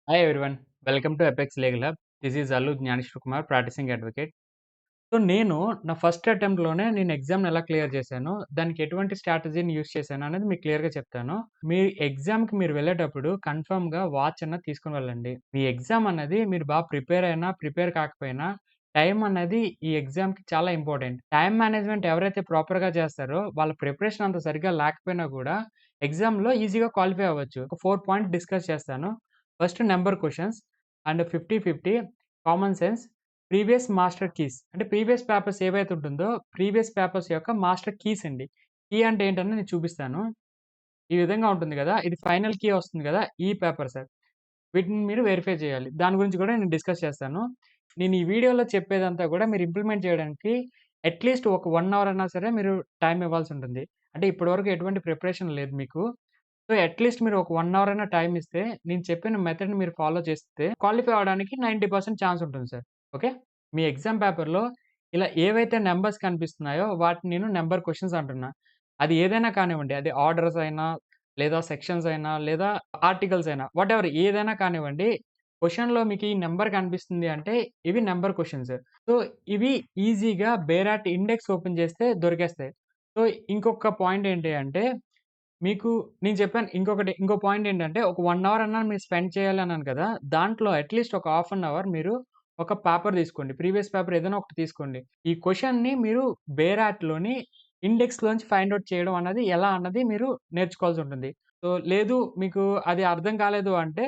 Hi everyone, welcome to Apex Legal Hub. This is Allu Gnaneshwar Kumar, practising advocate. So, నేను నా first అటెంప్ట్‌లోనే నేను ఎగ్జామ్‌ని ఎలా clear చేశానో, దానికి ఎటువంటి స్ట్రాటజీని యూజ్ చేశాను అనేది మీకు క్లియర్‌గా చెప్తాను. మీ ఎగ్జామ్‌కి మీరు వెళ్ళేటప్పుడు కన్ఫర్మ్‌గా వాచ్ అన్నది తీసుకొని వెళ్ళండి. మీ ఎగ్జామ్ అన్నది మీరు ప్రిపేర్ అయినా, ప్రిపేర్ కాకపోయినా టైం అన్నది ఈ ఎగ్జామ్‌కి చాలా ఇంపార్టెంట్. టైమ్ మేనేజ్‌మెంట్ ఎవరైతే ప్రాపర్‌గా చేస్తారో, వాళ్ళ ప్రిపరేషన్ అంత సరిగ్గా లేకపోయినా కూడా ఎగ్జామ్‌లో ఈజీగా క్వాలిఫై అవ్వచ్చు. ఒక 4 పాయింట్స్ డిస్కస్ చేస్తాను. First number questions and 50, 50 common sense, previous master keys అంటే ప్రీవియస్ పేపర్స్ ఏవైతే ఉంటుందో ప్రీవియస్ పేపర్స్ యొక్క మాస్టర్ కీస్ అండి. కీ అంటే ఏంటని నేను చూపిస్తాను. ఈ విధంగా ఉంటుంది కదా! ఇది ఫైనల్ కీ వస్తుంది కదా! ఈ పేపర్ సార్. వీటిని మీరు వెరిఫై చేయాలి. దాని గురించి కూడా నేను డిస్కస్ చేస్తాను. నేను ఈ వీడియోలో చెప్పేదంతా కూడా మీరు ఇంప్లిమెంట్ చేయడానికి అట్‌లీస్ట్ ఒక 1 అవర్ అన్నా సరే మీరు టైమ్ ఇవ్వాల్సి ఉంటుంది. అంటే ఇప్పటివరకు ఎటువంటి ప్రిపరేషన్ లేదు మీకు. సో, అట్‌లీస్ట్ మీరు ఒక 1 అవర్ అయినా టైమ్ ఇస్తే, నేను చెప్పిన మెథడ్‌ని మీరు ఫాలో చేస్తే క్వాలిఫై అవ్వడానికి 90% ఛాన్స్ ఉంటుంది సార్. ఓకే. మీ ఎగ్జామ్ పేపర్‌లో ఇలా ఏవైతే నంబర్స్ కనిపిస్తున్నాయో వాటిని నేను నంబర్ క్వెషన్స్ అంటున్నా. అది ఏదైనా కానివ్వండి. అది ఆర్డర్స్ అయినా, లేదా సెక్షన్స్ అయినా, లేదా ఆర్టికల్స్ అయినా వాటెవర్ ఏదైనా కానివ్వండి. క్వెషన్‌లో మీకు ఈ నంబర్ కనిపిస్తుంది అంటే ఇవి నంబర్ క్వెషన్స్. సో, ఇవి ఈజీగా బేరాట్ ఇండెక్స్ ఓపెన్ చేస్తే దొరికేస్తాయి. సో, ఇంకొక పాయింట్ ఏంటి అంటే మీకు నేను చెప్పాను ఇంకో పాయింట్ ఏంటంటే ఒక 1 అవర్ అన్నా మీరు స్పెండ్ చేయాలి అన్నాను కదా! దాంట్లో అట్‌లీస్ట్ ఒక హాఫ్ అన్ అవర్ మీరు ఒక పేపర్ తీసుకోండి. ప్రీవియస్ పేపర్ ఏదైనా ఒకటి తీసుకోండి. ఈ క్వెషన్‌ని మీరు బేరాట్‌లోని ఇండెక్స్‌లోంచి ఫైండ్ ఔట్ చేయడం అన్నది ఎలా అన్నది మీరు నేర్చుకోవాల్సి ఉంటుంది. సో, లేదు మీకు అది అర్థం కాలేదు అంటే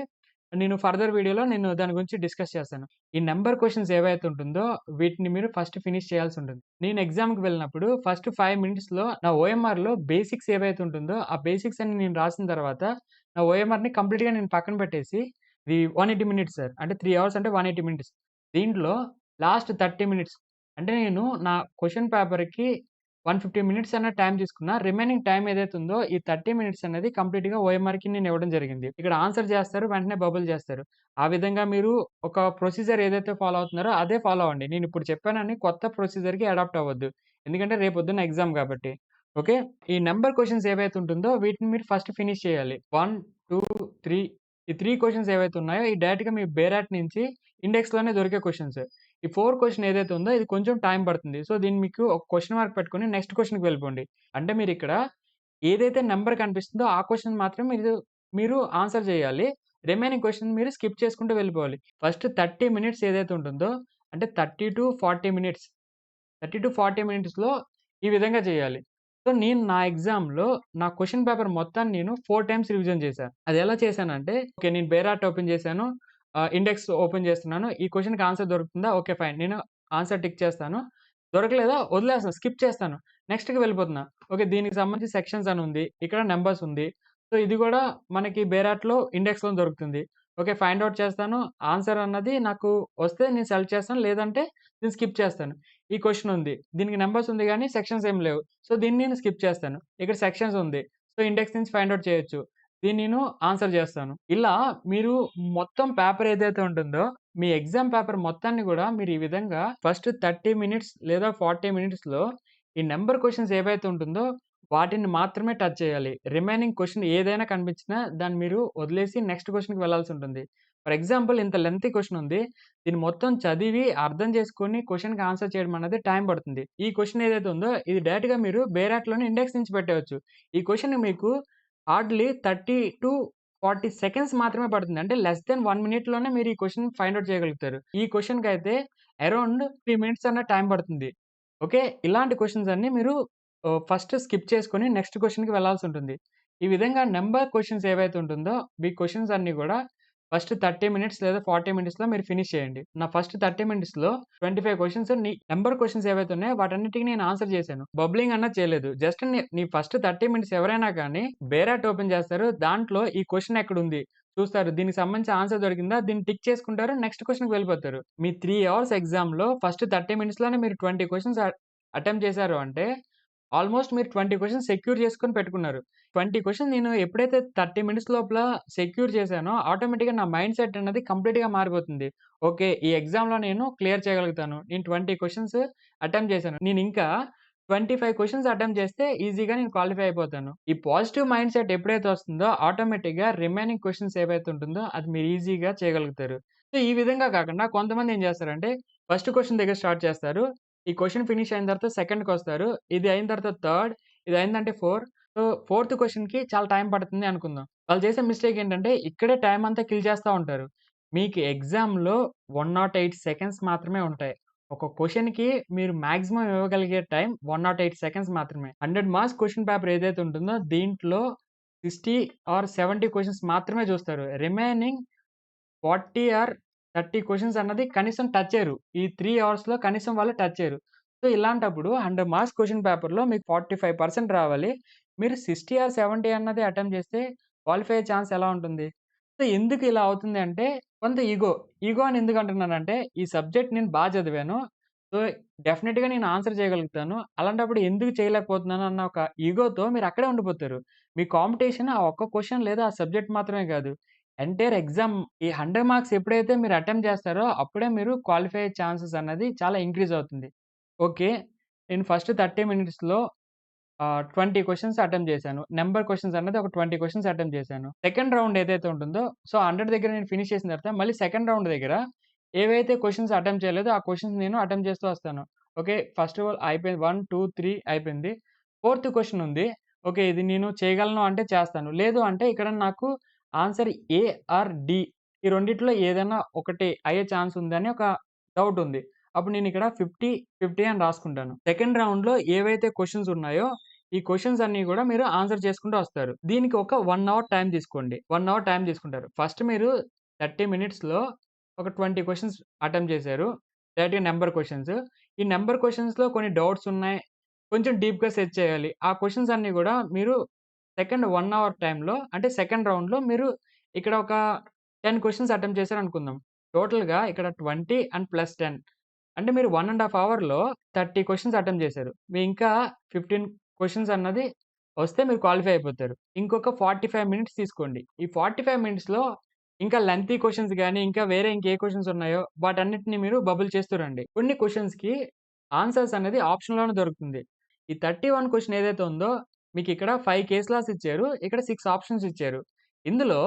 నేను ఫర్దర్ వీడియోలో నేను దాని గురించి డిస్కస్ చేస్తాను. ఈ నంబర్ క్వెషన్స్ ఏవైతే ఉంటుందో వీటిని మీరు ఫస్ట్ ఫినిష్ చేయాల్సి ఉంటుంది. నేను ఎగ్జామ్‌కి వెళ్ళినప్పుడు ఫస్ట్ 5 మినిట్స్‌లో నా ఓఎంఆర్‌లో బేసిక్స్ ఏవైతే ఉంటుందో ఆ బేసిక్స్ అన్ని నేను రాసిన తర్వాత నా ఓఎంఆర్‌ని కంప్లీట్‌గా నేను పక్కన పెట్టేసి ఇది 180 మినిట్స్ సార్. అంటే 3 అవర్స్ అంటే 180 మినిట్స్. దీంట్లో లాస్ట్ 30 మినిట్స్ అంటే నేను నా క్వెషన్ పేపర్‌కి 150 మినిట్స్ అన్న టైమ్ తీసుకున్నా. రిమైనింగ్ టైమ్ ఏదైతే ఉందో ఈ 30 మినిట్స్ అనేది కంప్లీట్‌గా ఓఎంఆర్‌కి నేను ఇవ్వడం జరిగింది. ఇక్కడ ఆన్సర్ చేస్తారు. వెంటనే బబుల్ చేస్తారు. ఆ విధంగా మీరు ఒక ప్రొసీజర్ ఏదైతే ఫాలో అవుతున్నారో అదే ఫాలో అవ్వండి. నేనిప్పుడు చెప్పానని కొత్త ప్రొసీజర్‌కి అడాప్ట్ అవ్వద్దు. ఎందుకంటే రేపొద్దున్న ఎగ్జామ్ కాబట్టి. ఓకే. ఈ నంబర్ క్వెషన్స్ ఏవైతే ఉంటుందో వీటిని మీరు ఫస్ట్ ఫినిష్ చేయాలి. 1, 2, 3 ఈ 3 క్వెషన్స్ ఏవైతే ఉన్నాయో ఈ డైరెక్ట్‌గా మీ బేరాట్ నుంచి ఇండెక్స్‌లోనే దొరికే క్వెషన్స్. ఈ 4 క్వెషన్ ఏదైతే ఉందో ఇది కొంచెం టైమ్ పడుతుంది. సో, దీన్ని మీకు ఒక క్వెషన్ మార్క్ పెట్టుకొని నెక్స్ట్ క్వెషన్‌కి వెళ్ళిపోండి. అంటే మీరిక్కడ ఏదైతే నంబర్ కనిపిస్తుందో ఆ క్వెషన్ మాత్రమే మీరు ఆన్సర్ చేయాలి. రిమైనింగ్ క్వెషన్ మీరు స్కిప్ చేసుకుంటూ వెళ్ళిపోవాలి. ఫస్ట్ 30 మినిట్స్ ఏదైతే ఉంటుందో అంటే 30-40 మినిట్స్ 30-40 మినిట్స్‌లో ఈ విధంగా చేయాలి. సో, నేను నా ఎగ్జామ్‌లో నా క్వెషన్ పేపర్ మొత్తాన్ని నేను 4 టైమ్స్ రివిజన్ చేశా. అదెలా చేశానంటే, ఓకే. నేను బేరాట్ ఓపెన్ చేశాను. ఇండెక్స్ ఓపెన్ చేస్తున్నాను. ఈ క్వెషన్‌కి ఆన్సర్ దొరుకుతుందా? ఓకే. ఫైన్. నేను ఆన్సర్ టిక్ చేస్తాను. దొరకలేదా? వదిలేస్తాను. స్కిప్ చేస్తాను. నెక్స్ట్‌కి వెళ్ళిపోతున్నా. ఓకే. దీనికి సంబంధించి సెక్షన్స్ అని ఉంది. ఇక్కడ నంబర్స్ ఉంది. సో, ఇది గూడా మనకి బేరాట్‌లో ఇండెక్స్‌లో దొరుకుతుంది. ఓకే. ఫైండ్ ఔట్ చేస్తాను. ఆన్సర్ అన్నది నాకు వస్తే నేను సెలెక్ట్ చేస్తాను. లేదంటే నేను స్కిప్ చేస్తాను. ఈ క్వెషన్ ఉంది. దీనికి నంబర్స్ ఉంది గానీ సెక్షన్స్ ఏమి లేవు. సో, దీన్ని నేను స్కిప్ చేస్తాను. ఇక్కడ సెక్షన్స్ ఉంది. సో, ఇండెక్స్ నుంచి ఫైండ్ ఔట్ చేయొచ్చు. దీన్ని నేను ఆన్సర్ చేస్తాను. ఇలా మీరు మొత్తం పేపర్ ఏదైతే ఉంటుందో, మీ ఎగ్జామ్ పేపర్ మొత్తాన్ని గూడా మీరు ఈ విధంగా ఫస్ట్ 30 మినిట్స్ లేదా 40 మినిట్స్‌లో ఈ నంబర్ క్వెషన్స్ ఏవైతే ఉంటుందో వాటిని మాత్రమే టచ్ చేయాలి. రిమైనింగ్ క్వెషన్ ఏదైనా కనిపించినా దాన్ని మీరు వదిలేసి నెక్స్ట్ క్వెషన్‌కి వెళ్ళాల్సి ఉంటుంది. ఫర్ ఎగ్జాంపుల్ ఇంత లెంగ్తీ క్వెషన్ ఉంది. దీన్ని మొత్తం చదివి అర్థం చేసుకొని క్వెషన్‌కి ఆన్సర్ చేయడం అనేది టైం పడుతుంది. ఈ క్వెషన్ ఏదైతే ఉందో ఇది డైరెక్ట్‌గా మీరు బేరాట్‌లోని ఇండెక్స్ నుంచి పెట్టేయొచ్చు. ఈ క్వెషన్ మీకు హార్డ్‌లీ 30-40 సెకండ్స్ మాత్రమే పడుతుంది. అంటే లెస్ థాన్ 1 మినిట్‌లోనే మీరు ఈ క్వెషన్ ఫైండ్ ఔట్ చేయగలుగుతారు. ఈ క్వెషన్‌కైతే అరౌండ్ 3 మినిట్స్ అన్న టైం పడుతుంది. ఓకే. ఇలాంటి క్వెషన్స్ అన్నీ మీరు ఫస్ట్ స్కిప్ చేసుకొని నెక్స్ట్ క్వెషన్‌కి వెళ్ళాల్సుంటుంది. ఈ విధంగా నంబర్ క్వెషన్స్ ఏవైతే ఉంటుందో, మీ క్వెషన్స్ అన్నీ గూడా ఫస్ట్ 30 మినిట్స్ లేదా 40 మినిట్స్‌లో మీరు ఫినిష్ చేయండి. నా ఫస్ట్ 30 మినిట్స్‌లో 25 క్వెషన్స్ నంబర్ క్వెషన్స్ ఏవైతే ఉన్నాయో వాటన్నిటికి నేను ఆన్సర్ చేశాను. బబ్లింగ్ అన్నది చేయలేదు. జస్ట్ నీ ఫస్ట్ 30 మినిట్స్ ఎవరైనా కానీ బేరాట్ ఓపెన్ చేస్తారు. దాంట్లో ఈ క్వెషన్ ఎక్కడుంది చూస్తారు. దీనికి సంబంధించి ఆన్సర్ దొరికిందా? దీన్ని టిక్ చేసుకుంటారు. నెక్స్ట్ క్వెషన్‌కి వెళ్ళిపోతారు. మీ 3 అవర్స్ ఎగ్జామ్‌లో ఫస్ట్ 30 మినిట్స్‌లోనే మీరు 20 క్వెషన్స్ అటెంప్ట్ చేశారు అంటే ఆల్‌మోస్ట్ మీరు 20 క్వెషన్స్ సెక్యూర్ చేసుకొని పెట్టుకున్నారు. 20 క్వెషన్స్ నేను ఎప్పుడైతే 30 మినిట్స్ లోపల సెక్యూర్ చేశానో ఆటోమేటిక్‌గా నా మైండ్ సెట్ అనేది కంప్లీట్‌గా మారిపోతుంది. ఓకే. ఈ ఎగ్జామ్‌లో నేను క్లియర్ చేయగలుగుతాను. నేను 20 క్వెషన్స్ అటెంప్ట్ చేశాను. నేనింకా 25 క్వెషన్స్ అటెంప్ట్ చేస్తే ఈజీగా నేను క్వాలిఫై అయిపోతాను. ఈ పాజిటివ్ మైండ్ సెట్ ఎప్పుడైతే వస్తుందో ఆటోమేటిక్‌గా రిమైనింగ్ క్వెషన్స్ ఏవైతే ఉంటుందో అది మీరు ఈజీగా చేయగలుగుతారు. సో, ఈ విధంగా కాకుండా కొంతమంది ఏం చేస్తారంటే ఫస్ట్ క్వెషన్ దగ్గర స్టార్ట్ చేస్తారు. ఈ క్వెషన్ ఫినిష్ అయిన తర్వాత సెకండ్‌కొస్తారు. ఇది అయిన తర్వాత థర్డ్, ఇది అయిందంటే 4. సో, ఫోర్త్ క్వెషన్‌కి చాలా టైం పడుతుంది అనుకుందాం. వాళ్ళు చేసే మిస్టేక్ ఏంటంటే ఇక్కడే టైం అంతా కిల్ చేస్తా ఉంటారు. మీకు ఎగ్జామ్‌లో 108 సెకండ్స్ మాత్రమే ఉంటాయి. ఒక క్వెషన్‌కి మీరు మాక్సిమం ఇవ్వగలిగే టైం 108 సెకండ్స్ మాత్రమే. 100 మార్క్స్ క్వెషన్ పేపర్ ఏదైతే ఉంటుందో దీంట్లో 60 ఆర్ 70 క్వెషన్స్ మాత్రమే చూస్తారు. రిమైనింగ్ 40 ఆర్ 30 క్వెషన్స్ అన్నది కనీసం టచ్ చేయరు. ఈ 3 అవర్స్‌లో కనీసం వాళ్ళు టచ్ చేయరు. సో, ఇలాంటప్పుడు 100 మార్క్స్ క్వెషన్ పేపర్‌లో మీకు 45% రావాలి. మీరు 60 ఆర్ 70 అన్నది అటెంప్ట్ చేస్తే క్వాలిఫై అయ్యే ఛాన్స్ ఎలా ఉంటుంది? సో, ఎందుకు ఇలా అవుతుంది అంటే కొంత ఇగో. ఇగో అని ఎందుకు అంటున్నానంటే ఈ సబ్జెక్ట్ నేను చదివాను. సో, డెఫినిట్‌గా నేను ఆన్సర్ చేయగలుగుతాను. అలాంటప్పుడు ఎందుకు చేయలేకపోతున్నాను అన్న ఒక ఇగోతో మీరు అక్కడే ఉండిపోతారు. మీ కాంపిటీషన్ ఆ ఒక్క క్వెషన్ లేదా ఆ సబ్జెక్ట్ మాత్రమే కాదు. ఎంటైర్ ఎగ్జామ్ ఈ 100 మార్క్స్ ఎప్పుడైతే మీరు అటెంప్ట్ చేస్తారో అప్పుడే మీరు క్వాలిఫై అయ్యే ఛాన్సెస్ అన్నది చాలా ఇంక్రీజ్ అవుతుంది. ఓకే. నేను ఫస్ట్ 30 మినిట్స్‌లో 20 క్వెషన్స్ అటెంప్ట్ చేశాను. నంబర్ క్వెషన్స్ అన్నది ఒక 20 క్వెషన్స్ అటెంప్ట్ చేశాను. సెకండ్ రౌండ్ ఏదైతే ఉంటుందో సో, 100 దగ్గర నేను ఫినిష్ చేసిన తర్వాత మళ్ళీ సెకండ్ రౌండ్ దగ్గర ఏవైతే క్వెషన్స్ అటెంప్ట్ చేయలేదో ఆ క్వెషన్స్ నేను అటెంప్ట్ చేస్తూ వస్తాను. ఓకే. ఫస్ట్ ఆఫ్ ఆల్ అయిపోయింది. 1, 2, 3 అయిపోయింది. ఫోర్త్ క్వెషన్ ఉంది. ఓకే. ఇది నేను చేయగలను అంటే చేస్తాను. లేదు అంటే ఇక్కడ నాకు ఆన్సర్ ఏ ఆర్ డి ఈ రెండిట్లో ఏదైనా ఒకటి అయ్యే ఛాన్స్ ఉందని ఒక డౌట్ ఉంది. అప్పుడు నేనిక్కడ 50, 50 అని రాసుకుంటాను. సెకండ్ రౌండ్‌లో ఏవైతే క్వెషన్స్ ఉన్నాయో ఈ క్వెషన్స్ అన్నీ గూడా మీరు ఆన్సర్ చేసుకుంటూ వస్తారు. దీనికి ఒక 1 అవర్ టైమ్ తీసుకోండి. 1 అవర్ టైమ్ తీసుకుంటారు. ఫస్ట్ మీరు 30 మినిట్స్‌లో ఒక 20 క్వెషన్స్ అటెంప్ట్ చేశారు. డైరెక్ట్‌గా నంబర్ క్వెషన్స్. ఈ నంబర్ క్వెషన్స్‌లో కొన్ని డౌట్స్ ఉన్నాయి. కొంచెం డీప్‌గా సెర్చ్ చేయాలి. ఆ క్వెషన్స్ అన్నీ గూడా మీరు సెకండ్ 1 అవర్ టైమ్‌లో అంటే సెకండ్ రౌండ్‌లో మీరు ఇక్కడ ఒక 10 క్వెషన్స్ అటెంప్ట్ చేశారనుకుందాం. టోటల్‌గా ఇక్కడ 20 అండ్ ప్లస్ 10 అంటే మీరు 1 ½ అవర్‌లో 30 క్వెషన్స్ అటెంప్ట్ చేశారు. మీ ఇంకా 15 క్వెషన్స్ అన్నది వస్తే మీరు క్వాలిఫై అయిపోతారు. ఇంకొక 45 మినిట్స్ తీసుకోండి. ఈ 45 మినిట్స్‌లో ఇంకా లెంగ్తీ క్వెషన్స్ గాని, ఇంకా వేరే ఇంకే క్వెషన్స్ ఉన్నాయో వాటన్నిటిని మీరు బబుల్ చేస్తూ రండి. కొన్ని క్వెషన్స్‌కి ఆన్సర్స్ అనేది ఆప్షన్‌లోనే దొరుకుతుంది. ఈ 31 క్వెషన్ ఏదైతే ఉందో మీకిక్కడ 5 కేస్ లాస్ ఇచ్చారు. ఇక్కడ 6 ఆప్షన్స్ ఇచ్చారు. ఇందులో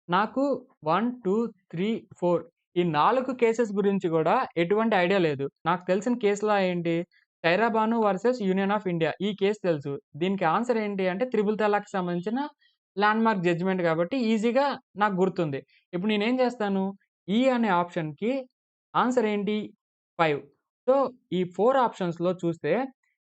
నాకు 1, 2, 3, 4 ఈ 4 కేసెస్ గురించి గూడా ఎటువంటి ఐడియా లేదు. నాకు తెలిసిన కేస్ లా ఏంటి? Khaira Banu versus union of India. ఈ కేస్ తెలుసు. దీనికి ఆన్సర్ ఏంటి అంటే త్రిబుల్ తలాక్‌కి సంబంధించిన ల్యాండ్‌మార్క్ జడ్జ్‌మెంట్ కాబట్టి ఈజీగా నాకు గుర్తుంది. ఇప్పుడు నేనేం చేస్తాను? ఈ అనే ఆప్షన్‌కి ఆన్సర్ ఏంటి? 5. సో, ఈ 4 ఆప్షన్స్‌లో చూస్తే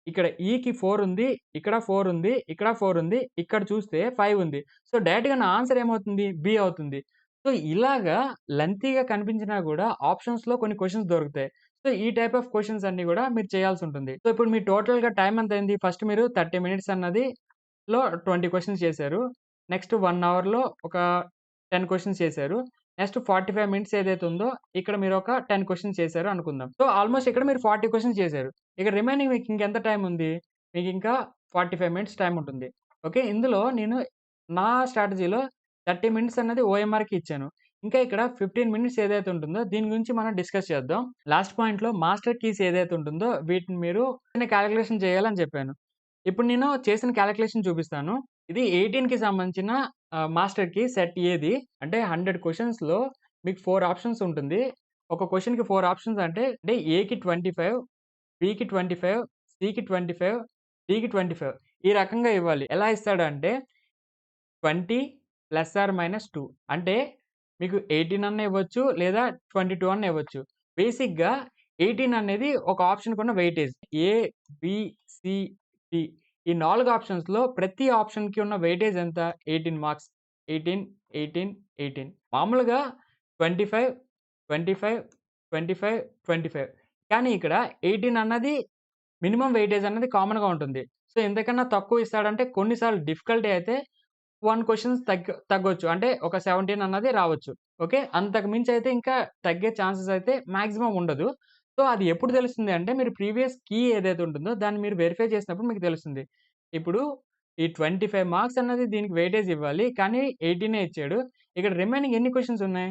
ఇక్కడ ఈకి 4 ఉంది. ఇక్కడ 4 ఉంది. ఇక్కడ 4 ఉంది. ఇక్కడ చూస్తే 5 ఉంది. సో, డైరెక్ట్‌గా నా ఆన్సర్ ఏమవుతుంది? బి అవుతుంది. సో, ఇలాగా లెంగ్తీగా కనిపించినా గూడా ఆప్షన్స్‌లో కొన్ని క్వెషన్స్ దొరుకుతాయి. సో, ఈ టైప్ ఆఫ్ క్వెషన్స్ అన్నీ గూడా మీరు చేయాల్సుంటుంది. సో, ఇప్పుడు మీ టోటల్‌గా టైమ్ ఎంతయింది? ఫస్ట్ మీరు 30 మినిట్స్ అన్నది 20 క్వెషన్స్ చేశారు. నెక్స్ట్ 1 అవర్‌లో ఒక 10 క్వెషన్స్ చేశారు. నెక్స్ట్ 45 మినిట్స్ ఏదైతే ఉందో ఇక్కడ మీరు ఒక 10 క్వెషన్స్ చేశారు అనుకుందాం. సో, ఆల్‌మోస్ట్ ఇక్కడ మీరు 40 క్వెషన్స్ చేశారు. ఇక రిమైనింగ్ మీకు ఇంకెంత టైమ్ ఉంది? మీకింకా 45 మినిట్స్ టైమ్ ఉంటుంది. ఓకే. ఇందులో నేను నా స్ట్రాటజీలో 30 మినిట్స్ అన్నది ఓఎంఆర్‌కి ఇచ్చాను. ఇంకా ఇక్కడ 15 మినిట్స్ ఏదైతే ఉంటుందో దీని గురించి మనం డిస్కస్ చేద్దాం. లాస్ట్ పాయింట్‌లో మాస్టర్ కీస్ ఏదైతే ఉంటుందో వీటిని మీరు కాలిక్యులేషన్ చేయాలని చెప్పాను. ఇప్పుడు నేను చేసిన కాలిక్యులేషన్ చూపిస్తాను. ఇది 18కి సంబంధించిన మాస్టర్ కీ సెట్ ఏది అంటే 100 క్వెషన్స్‌లో మీకు 4 ఆప్షన్స్ ఉంటుంది. ఒక క్వెషన్‌కి 4 ఆప్షన్స్ అంటే ఏకి 25, బికి 25, సికి 25, డీకి 25 ఈ రకంగా ఇవ్వాలి. ఎలా ఇస్తాడంటే 20 +/- 2 అంటే మీకు 18 అన్నా ఇవ్వచ్చు లేదా 22 అన్నా ఇవ్వచ్చు. బేసిక్‌గా 18 అనేది ఒక ఆప్షన్‌కున్న వెయిటేజ్. ఏ, బి, సి, డి ఈ 4 ఆప్షన్స్‌లో ప్రతి ఆప్షన్‌కి ఉన్న వెయిటేజ్ ఎంత? 18 మార్క్స్. 18, 18, 18 మామూలుగా 25, 25, 25, 25 కానీ ఇక్కడ 18 అన్నది మినిమమ్ వెయిటేజ్ అన్నది కామన్‌గా ఉంటుంది. సో, ఇంతకన్నా తక్కువ ఇస్తాడంటే కొన్ని సార్లు డిఫికల్టీ అయితే 1 క్వెషన్స్ తగ్గొచ్చు. అంటే ఒక 17 అన్నది రావచ్చు. ఓకే. అంతకు మించి అయితే ఇంకా తగ్గే ఛాన్సెస్ అయితే మాక్సిమం ఉండదు. సో, అది ఎప్పుడు తెలుస్తుంది అంటే మీరు ప్రీవియస్ కీ ఏదైతే ఉంటుందో దాన్ని మీరు వెరిఫై చేసినప్పుడు మీకు తెలుస్తుంది. ఇప్పుడు ఈ 25 మార్క్స్ అన్నది దీనికి వెయిటేజ్ ఇవ్వాలి. కానీ 18 ఇచ్చాడు. ఇక్కడ రిమైనింగ్ ఎన్ని క్వెషన్స్ ఉన్నాయి?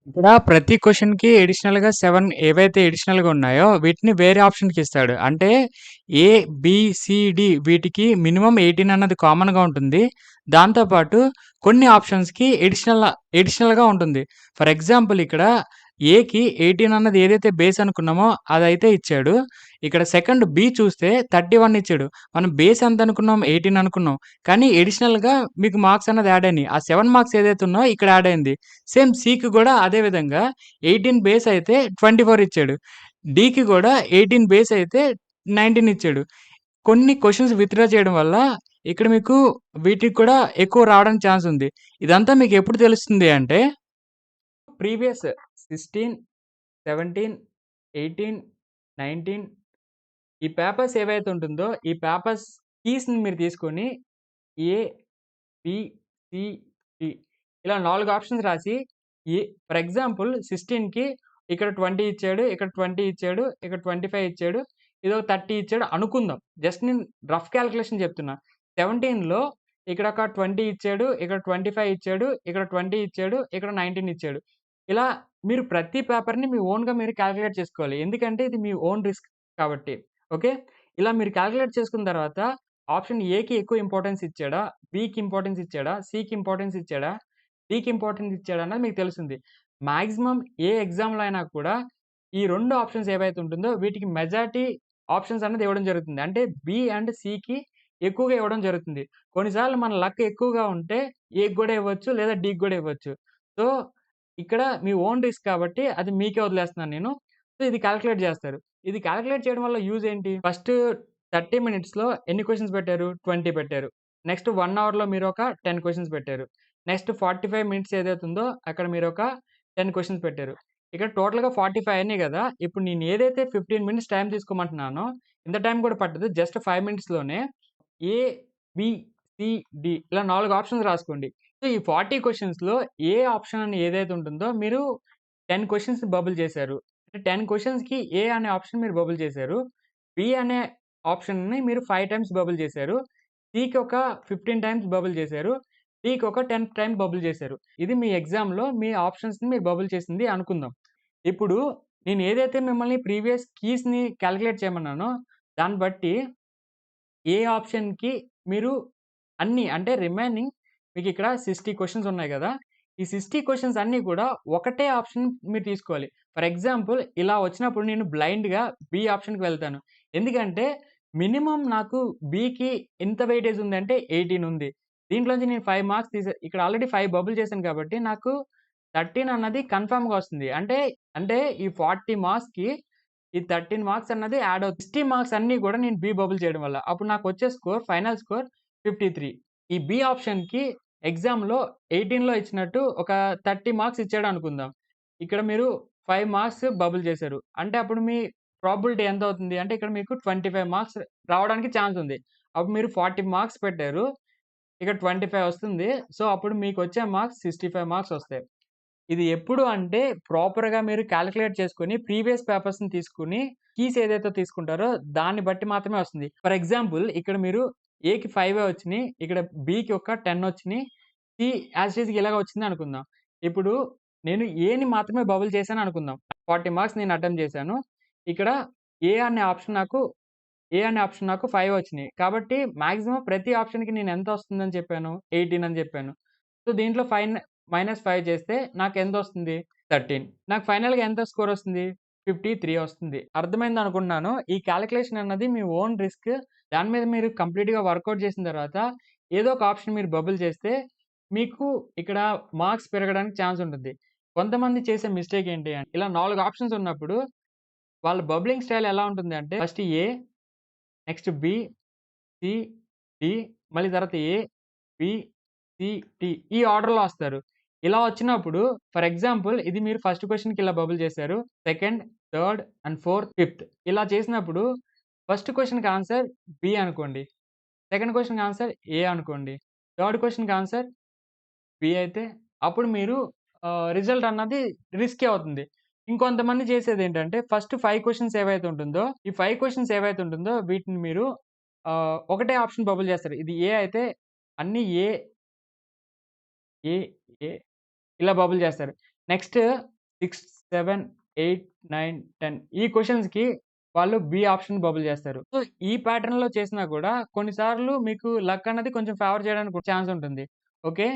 ఇక్కడ ప్రతి క్వెషన్‌కి అడిషనల్‌గా 7 ఏవైతే అడిషనల్‌గా ఉన్నాయో వీటిని వేరే ఆప్షన్‌కి ఇస్తాడు. అంటే ఏ, బి, సి, డి వీటికి మినిమమ్ 18 అన్నది కామన్‌గా ఉంటుంది. దాంతో పాటు కొన్ని ఆప్షన్స్‌కి అడిషనల్‌గా ఉంటుంది. ఫర్ ఎగ్జాంపుల్ ఇక్కడ ఏకి 18 అన్నది ఏదైతే బేస్ అనుకున్నామో అదైతే ఇచ్చాడు. ఇక్కడ సెకండ్ బి చూస్తే 31 ఇచ్చాడు. మనం బేస్ ఎంత అనుకున్నాం? 18 అనుకున్నాం. కానీ అడిషనల్‌గా మీకు మార్క్స్ అన్నది యాడ్ అయినాయి. ఆ 7 మార్క్స్ ఏదైతే ఉన్నాయో ఇక్కడ యాడ్ అయింది. సేమ్ సికి గూడా అదే విధంగా 18 బేస్ అయితే 24 ఇచ్చాడు. డీకి గూడా 18 బేస్ అయితే 19 ఇచ్చాడు. కొన్ని క్వెషన్స్ విత్‌డ్రా చేయడం వల్ల ఇక్కడ మీకు వీటికి కూడా ఎక్కువ రావడానికి ఛాన్స్ ఉంది. ఇదంతా మీకెప్పుడు తెలుస్తుంది అంటే ప్రీవియస్ 16, 17, 18, 19 ఈ పేపర్స్ ఏవైతే ఉంటుందో ఈ పేపర్స్ కీస్‌ని మీరు తీసుకొని ఏ, బి, సి, డి ఇలా 4 ఆప్షన్స్ రాసి ఫర్ ఎగ్జాంపుల్ 16కి ఇక్కడ 20 ఇచ్చాడు, ఇక్కడ 20 ఇచ్చాడు, ఇక్కడ 25 ఇచ్చాడు, ఇదొక 30 ఇచ్చాడు అనుకుందాం. జస్ట్ నేను రఫ్ కాలిక్యులేషన్ చెప్తున్నా. 17లో ఇక్కడ ఒక 20 ఇచ్చాడు, ఇక్కడ 25 ఇచ్చాడు, ఇక్కడ 20 ఇచ్చాడు, ఇక్కడ 19 ఇచ్చాడు. ఇలా మీరు ప్రతి పేపర్‌ని మీ ఓన్‌గా మీరు కాలిక్యులేట్ చేసుకోవాలి. ఎందుకంటే ఇది మీ ఓన్ రిస్క్ కాబట్టి. ఓకే. ఇలా మీరు కాలిక్యులేట్ చేసుకున్న తర్వాత ఆప్షన్ ఏకి ఎక్కువ ఇంపార్టెన్స్ ఇచ్చాడా? బికి ఇంపార్టెన్స్ ఇచ్చాడా? సికి ఇంపార్టెన్స్ ఇచ్చాడా? డీకి ఇంపార్టెన్స్ ఇచ్చాడా? అన్నది మీకు తెలుస్తుంది. మాక్సిమం ఏ ఎగ్జామ్‌లో అయినా కూడా ఈ 2 ఆప్షన్స్ ఏవైతే ఉంటుందో వీటికి మెజారిటీ ఆప్షన్స్ అనేది ఇవ్వడం జరుగుతుంది. అంటే బి అండ్ సికి ఎక్కువగా ఇవ్వడం జరుగుతుంది. కొన్నిసార్లు మన లక్ ఎక్కువగా ఉంటే ఏకి గూడా ఇవ్వచ్చు. లేదా డీకి గూడా ఇవ్వచ్చు. సో, ఇక్కడ మీ ఓన్ రిస్క్ కాబట్టి అది మీకే వదిలేస్తున్నాను నేను. సో, ఇది కాలిక్యులేట్ జేస్తారు. ఇది కాలిక్యులేట్ చేయడం వల్ల యూజ్ ఏంటి? ఫస్ట్ 30 మినిట్స్‌లో ఎన్ని క్వెషన్స్ పెట్టారు? 20 పెట్టారు. నెక్స్ట్ 1 అవర్‌లో మీరొక 10 క్వెషన్స్ పెట్టారు. నెక్స్ట్ 45 మినిట్స్ ఏదైతే ఉందో అక్కడ మీరొక 10 క్వెషన్స్ పెట్టారు. ఇక్కడ టోటల్‌గా 45 అయినాయి గదా! ఇప్పుడు నేను ఏదైతే 15 మినిట్స్ టైమ్ తీసుకోమంటున్నానో ఇంత టైమ్ కూడా పట్టదు. జస్ట్ 5 మినిట్స్‌లోనే ఏ, బి, సి, డి ఇలా 4 ఆప్షన్స్ రాసుకోండి. సో, ఈ 40 క్వెషన్స్‌లో ఏ ఆప్షన్ అని ఏదైతే ఉంటుందో మీరు 10 క్వెషన్స్ బబుల్ చేశారు. అంటే 10 క్వెషన్స్‌కి ఏ అనే ఆప్షన్ మీరు బబుల్ చేశారు. బి అనే ఆప్షన్‌ని మీరు 5 టైమ్స్ బబుల్ చేశారు. సికి ఒక 15 టైమ్స్ బబుల్ చేశారు. డీకి ఒక 10 టైమ్స్ బబుల్ చేశారు. ఇది మీ ఎగ్జామ్‌లో మీ ఆప్షన్స్‌ని మీరు బబుల్ చేసింది అనుకుందాం. ఇప్పుడు నేను ఏదైతే మిమ్మల్ని ప్రీవియస్ కీస్‌ని కాలిక్యులేట్ చేయమన్నానో దాన్ని బట్టి ఏ ఆప్షన్‌కి మీరు అన్నీ అంటే రిమైనింగ్ మీకిక్కడ 60 క్వెషన్స్ ఉన్నాయి గదా! ఈ 60 క్వెషన్స్ అన్నీ కూడా ఒకటే ఆప్షన్ మీరు తీసుకోవాలి. ఫర్ ఎగ్జాంపుల్ ఇలా వచ్చినప్పుడు నేను బ్లైండ్‌గా బి ఆప్షన్‌కి వెళ్తాను. ఎందుకంటే మినిమమ్ నాకు బికి ఎంత వెయిటేజ్ ఉందంటే 18 ఉంది. దీంట్లోంచి నేను 5 మార్క్స్ ఇక్కడ ఆల్రెడీ 5 బబుల్ చేశాను కాబట్టి నాకు 13 అన్నది కన్ఫర్మ్‌గా వస్తుంది. అంటే ఈ 40 మార్క్స్‌కి ఈ 13 మార్క్స్ అన్నది యాడ్ అవుతుంది. 60 మార్క్స్ అన్నీ కూడా నేను బి బబుల్ చేయడం వల్ల. అప్పుడు నాకొచ్చే స్కోర్ ఫైనల్ స్కోర్ 53. ఈ బి ఆప్షన్‌కి ఎగ్జామ్‌లో 18లో ఇచ్చినట్టు ఒక 30 మార్క్స్ ఇచ్చాడనుకుందాం. ఇక్కడ మీరు 5 మార్క్స్ బబుల్ చేశారు. అంటే అప్పుడు మీ ప్రాబబిలిటీ ఎంతవుతుంది? అంటే ఇక్కడ మీకు 25 మార్క్స్ రావడానికి ఛాన్స్ ఉంది. అప్పుడు మీరు 40 మార్క్స్ పెట్టారు. ఇక్కడ 25 వస్తుంది. సో, అప్పుడు మీకొచ్చే మార్క్స్ 65 మార్క్స్ వస్తాయి. ఇది ఎప్పుడు అంటే ప్రాపర్‌గా మీరు కాలిక్యులేట్ చేసుకొని ప్రీవియస్ పేపర్స్‌ని తీసుకొని కీస్ ఏదైతే తీసుకుంటారో దాన్ని బట్టి మాత్రమే వస్తుంది. ఫర్ ఎగ్జాంపుల్ ఇక్కడ మీరు ఏకి 5 వచ్చినియి. ఇక్కడ బికి ఒక 10 వచ్చినియి. సి యాజ్ ఇట్ ఈస్‌గా ఇలాగ వచ్చిందనుకుందాం. ఇప్పుడు నేను ఏని మాత్రమే బబుల్ చేశాను అనుకుందాం. 40 మార్క్స్ నేను అటెంప్ట్ చేశాను. ఇక్కడ ఏ అనే ఆప్షన్ నాకు ఏ అనే ఆప్షన్ నాకు 5 వచ్చినియి. కాబట్టి మాక్సిమం ప్రతి ఆప్షన్‌కి నేను ఎంత వస్తుందని చెప్పాను? 18 అని చెప్పాను. సో, దీంట్లో -5 చేస్తే నాకెంతొస్తుంది? 13. నాకు ఫైనల్‌గా ఎంత స్కోర్ వస్తుంది? 53 వస్తుంది. అర్థమైందనుకుంటున్నాను. ఈ కాలిక్యులేషన్ అన్నది మీ ఓన్ రిస్క్. దాని మీద మీరు కంప్లీట్‌గా వర్కౌట్ చేసిన తర్వాత ఏదో ఒక ఆప్షన్ మీరు బబుల్ చేస్తే మీకు ఇక్కడ మార్క్స్ పెరగడానికి ఛాన్స్ ఉంటుంది. కొంతమంది చేసే మిస్టేక్ ఏంటి అంటే ఇలా 4 ఆప్షన్స్ ఉన్నప్పుడు వాళ్ళ బబ్లింగ్ స్టైల్ ఎలా ఉంటుంది అంటే ఫస్ట్ ఏ, నెక్స్ట్ బి, సి, డి మళ్ళీ తర్వాత ఏ, బి, సి, టి ఈ ఆర్డర్‌లో వస్తారు. ఇలా వచ్చినప్పుడు ఫర్ ఎగ్జాంపుల్ ఇది మీరు ఫస్ట్ క్వెషన్‌కి ఇలా బబుల్ చేశారు. Second, third and fourth, fifth ఇలా చేసినప్పుడు ఫస్ట్ క్వెషన్‌కి ఆన్సర్ బి అనుకోండి. సెకండ్ క్వెషన్‌కి ఆన్సర్ ఏ అనుకోండి. థర్డ్ క్వెషన్‌కి ఆన్సర్ బి అయితే అప్పుడు మీరు రిజల్ట్ అన్నది రిస్కీ అవుతుంది. ఇంకొంతమంది చేసేదేంటంటే ఫస్ట్ 5 క్వెషన్స్ ఏవైతే ఉంటుందో, ఈ 5 క్వెషన్స్ ఏవైతే ఉంటుందో వీటిని మీరు ఒకటే ఆప్షన్ బబుల్ చేస్తారు. ఇది ఏ అయితే అన్నీ ఏ, ఏ, ఏ ఇలా బబుల్ చేస్తారు. నెక్స్ట్ 6, 7, 8, 9, 10 ఈ క్వెషన్స్‌కి వాళ్ళు బి ఆప్షన్ బబుల్ చేస్తారు. సో, ఈ ప్యాటర్న్‌లో చేసినా కూడా కొన్నిసార్లు మీకు లక్ అన్నది కొంచెం ఫేవర్ చేయడానికి ఛాన్స్ ఉంటుంది. ఓకే.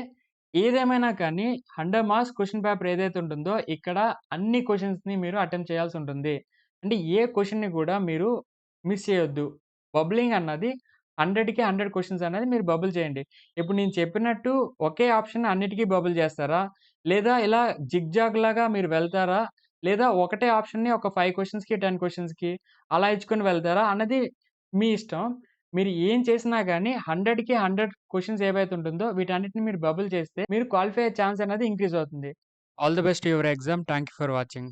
ఏదేమైనా కానీ 100 మార్క్స్ క్వెషన్ పేపర్ ఏదైతే ఉంటుందో ఇక్కడ అన్ని క్వెషన్స్‌ని మీరు అటెంప్ట్ చేయాల్సుంటుంది. అంటే ఏ క్వెషన్‌ని కూడా మీరు మిస్ చేయొద్దు. బబ్లింగ్ అన్నది 100కి 100 క్వెషన్స్ అనేది మీరు బబుల్ చేయండి. ఇప్పుడు నేను చెప్పినట్టు ఒకే ఆప్షన్ అన్నిటికి బబుల్ చేస్తారా? లేదా ఇలా జిగ్‌జాగ్ లాగా మీరు వెళ్తారా? లేదా ఒకటే ఆప్షన్‌ని ఒక 5 క్వెషన్స్‌కి, 10 క్వెషన్స్‌కి అలా ఇచ్చుకొని వెళ్తారా? అన్నది మీ ఇష్టం. మీరు ఏం చేసినా గాని 100కి 100 క్వెషన్స్ ఏవైతే ఉంటుందో వీటన్నిటిని మీరు బబుల్ చేస్తే మీరు క్వాలిఫై అయ్యే ఛాన్స్ అనేది ఇంక్రీజ్ అవుతుంది. All the best to your exam. Thank you for watching.